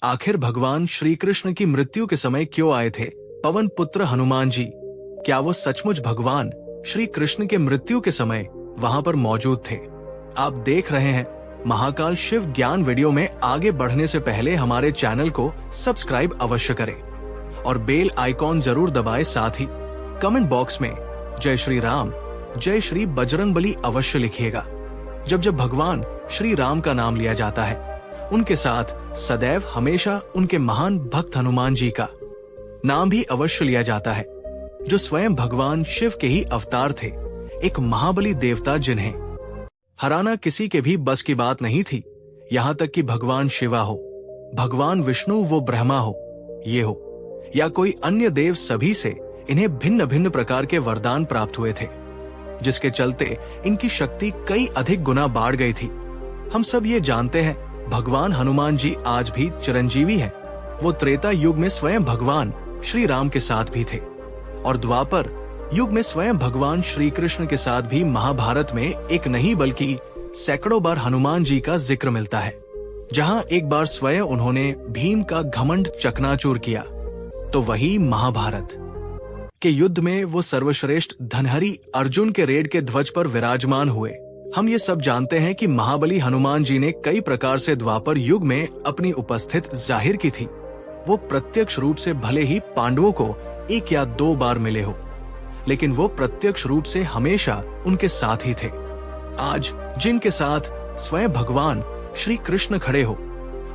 आखिर भगवान श्री कृष्ण की मृत्यु के समय क्यों आए थे पवन पुत्र हनुमान जी? क्या वो सचमुच भगवान श्री कृष्ण के मृत्यु के समय वहां पर मौजूद थे? आप देख रहे हैं महाकाल शिव ज्ञान। वीडियो में आगे बढ़ने से पहले हमारे चैनल को सब्सक्राइब अवश्य करें और बेल आइकॉन जरूर दबाएं। साथ ही कमेंट बॉक्स में जय श्री राम, जय श्री बजरंगबली अवश्य लिखिएगा। जब जब भगवान श्री राम का नाम लिया जाता है, उनके साथ सदैव हमेशा उनके महान भक्त हनुमान जी का नाम भी अवश्य लिया जाता है, जो स्वयं भगवान शिव के ही अवतार थे। एक महाबली देवता जिन्हें हराना किसी के भी बस की बात नहीं थी। यहाँ तक कि भगवान शिवा हो, भगवान विष्णु वो ब्रह्मा हो, ये हो या कोई अन्य देव, सभी से इन्हें भिन्न भिन्न प्रकार के वरदान प्राप्त हुए थे, जिसके चलते इनकी शक्ति कई अधिक गुना बढ़ गई थी। हम सब ये जानते हैं भगवान हनुमान जी आज भी चिरंजीवी हैं। वो त्रेता युग में स्वयं भगवान श्री राम के साथ भी थे और द्वापर युग में स्वयं भगवान श्री कृष्ण के साथ भी महाभारत में एक नहीं बल्कि सैकड़ों बार हनुमान जी का जिक्र मिलता है। जहां एक बार स्वयं उन्होंने भीम का घमंड चकनाचूर किया, तो वही महाभारत के युद्ध में वो सर्वश्रेष्ठ धनहरी अर्जुन के रेड के ध्वज पर विराजमान हुए। हम ये सब जानते हैं कि महाबली हनुमान जी ने कई प्रकार से द्वापर युग में अपनी उपस्थित जाहिर की थी। वो प्रत्यक्ष रूप से भले ही पांडवों को एक या दो बार मिले हो, लेकिन वो प्रत्यक्ष रूप से हमेशा उनके साथ ही थे। आज जिनके साथ स्वयं भगवान श्री कृष्ण खड़े हो,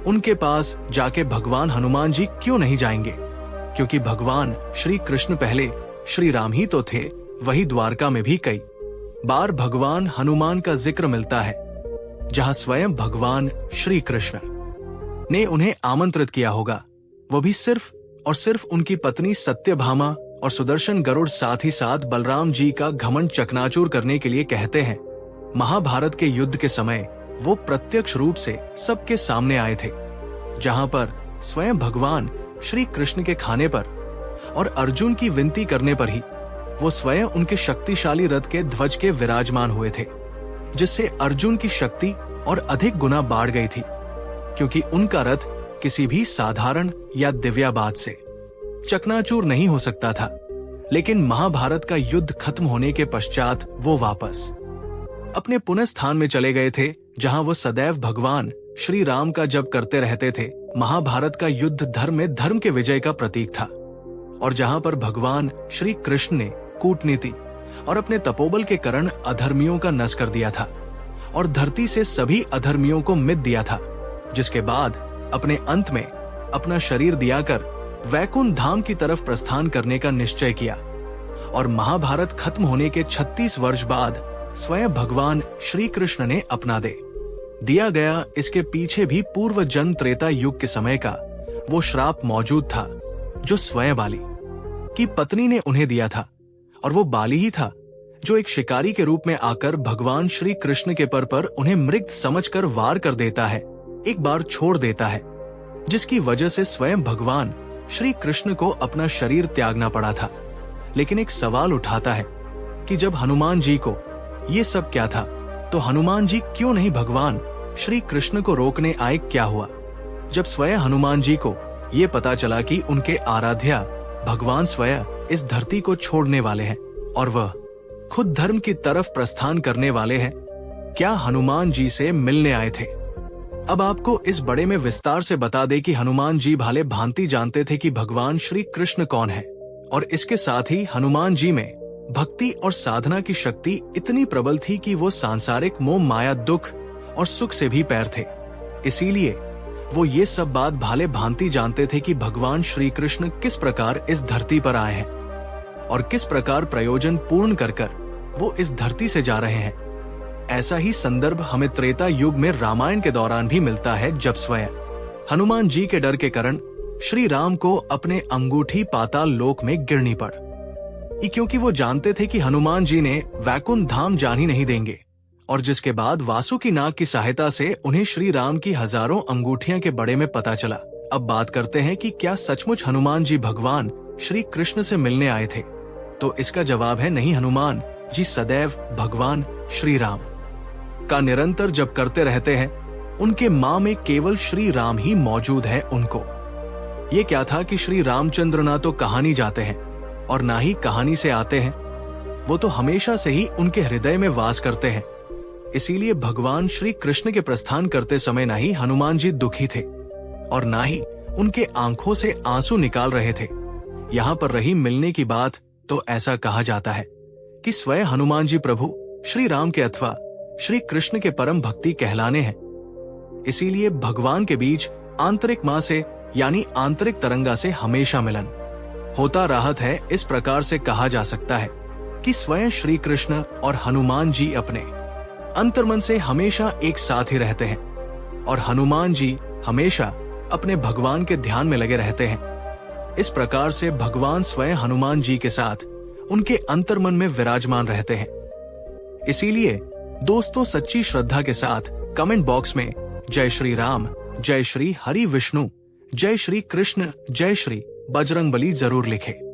उनके पास जाके भगवान हनुमान जी क्यों नहीं जाएंगे? क्योंकि भगवान श्री कृष्ण पहले श्री राम ही तो थे। वही द्वारका में भी कई बार भगवान हनुमान का जिक्र मिलता है, जहां स्वयं भगवान श्री कृष्ण ने उन्हें आमंत्रित किया होगा। वो भी सिर्फ और सिर्फ उनकी पत्नी सत्यभामा और सुदर्शन गरुड़, साथ ही साथ बलराम जी का घमंड चकनाचूर करने के लिए कहते हैं। महाभारत के युद्ध के समय वो प्रत्यक्ष रूप से सबके सामने आए थे, जहां पर स्वयं भगवान श्री कृष्ण के खाने पर और अर्जुन की विनती करने पर ही वो स्वयं उनके शक्तिशाली रथ के ध्वज के विराजमान हुए थे, जिससे अर्जुन की शक्ति और अधिक गुना बढ़ गई थी, क्योंकि उनका रथ किसी भी साधारण या दिव्याबाद से चकनाचूर नहीं हो सकता था। लेकिन महाभारत का युद्ध खत्म होने के पश्चात वो वापस अपने पुनः स्थान में चले गए थे, जहां वो सदैव भगवान श्री राम का जप करते रहते थे। महाभारत का युद्ध धर्म में धर्म के विजय का प्रतीक था, और जहां पर भगवान श्री कृष्ण ने कूटनीति और अपने तपोबल के कारण अधर्मियों का नष्ट कर दिया था और धरती से सभी अधर्मियों को मिट दिया था, जिसके बाद अपने अंत में अपना शरीर दिया कर वैकुंठ धाम की तरफ प्रस्थान करने का निश्चय किया। और महाभारत खत्म होने के 36 वर्ष बाद स्वयं भगवान श्री कृष्ण ने अपना दे दिया गया। इसके पीछे भी पूर्व जन्म त्रेता युग के समय का वो श्राप मौजूद था, जो स्वयं बाली की पत्नी ने उन्हें दिया था। और वो बाली ही था जो एक शिकारी के रूप में आकर भगवान श्री कृष्ण के पर उन्हें मृग समझकर वार कर देता है, एक बार छोड़ देता है, जिसकी वजह से स्वयं भगवान श्री कृष्ण को अपना शरीर त्यागना पड़ा था। लेकिन एक सवाल उठाता है कि जब हनुमान जी को ये सब क्या था, तो हनुमान जी क्यों नहीं भगवान श्री कृष्ण को रोकने आए? क्या हुआ जब स्वयं हनुमान जी को ये पता चला कि उनके आराध्या भगवान स्वयं इस धरती को छोड़ने वाले हैं और वह खुद धर्म की तरफ प्रस्थान करने वाले हैं? क्या हनुमान जी से मिलने आए थे? अब आपको इस बड़े में विस्तार से बता दे कि हनुमान जी भाले भांति जानते थे कि भगवान श्री कृष्ण कौन है, और इसके साथ ही हनुमान जी में भक्ति और साधना की शक्ति इतनी प्रबल थी कि वो सांसारिक मोह माया दुख और सुख से भी पैर थे। इसीलिए वो ये सब बात भाले भांति जानते थे कि भगवान श्री कृष्ण किस प्रकार इस धरती पर आए हैं और किस प्रकार प्रयोजन पूर्ण कर वो इस धरती से जा रहे हैं। ऐसा ही संदर्भ हमें त्रेता युग में रामायण के दौरान भी मिलता है, जब स्वयं हनुमान जी के डर के कारण श्री राम को अपने अंगूठी पाताल लोक में गिरनी पड़ी, क्योंकि वो जानते थे कि हनुमान जी ने वैकुंठ धाम जान ही नहीं देंगे, और जिसके बाद वासुकी नाग की सहायता से उन्हें श्री राम की हजारों अंगूठियां के बड़े में पता चला। अब बात करते हैं कि क्या सचमुच हनुमान जी भगवान श्री कृष्ण से मिलने आए थे? तो इसका जवाब है नहीं। हनुमान जी सदैव भगवान श्री राम का निरंतर जप करते रहते हैं उनके मां में केवल श्री राम ही मौजूद है उनको। ये क्या था कि श्री रामचंद्र ना तो कहानी जाते हैं और ना ही कहानी से आते हैं, वो तो हमेशा से ही उनके हृदय में वास करते हैं। इसीलिए भगवान श्री कृष्ण के प्रस्थान करते समय ना ही हनुमान जी दुखी थे और ना ही उनके आंखों से आंसू निकाल रहे थे। यहाँ पर रही मिलने की बात, तो ऐसा कहा जाता है कि स्वयं हनुमान जी प्रभु श्री राम के अथवा श्री कृष्ण के परम भक्ति कहलाने हैं। इसीलिए भगवान के बीच आंतरिक मां से यानी आंतरिक तरंगा से हमेशा मिलन होता रहत है। इस प्रकार से कहा जा सकता है कि स्वयं श्री कृष्ण और हनुमान जी अपने अंतर्मन से हमेशा एक साथ ही रहते हैं और हनुमान जी हमेशा अपने भगवान के ध्यान में लगे रहते हैं। इस प्रकार से भगवान स्वयं हनुमान जी के साथ उनके अंतर्मन में विराजमान रहते हैं। इसीलिए दोस्तों, सच्ची श्रद्धा के साथ कमेंट बॉक्स में जय श्री राम, जय श्री हरि विष्णु, जय श्री कृष्ण, जय श्री बजरंगबली जरूर लिखें।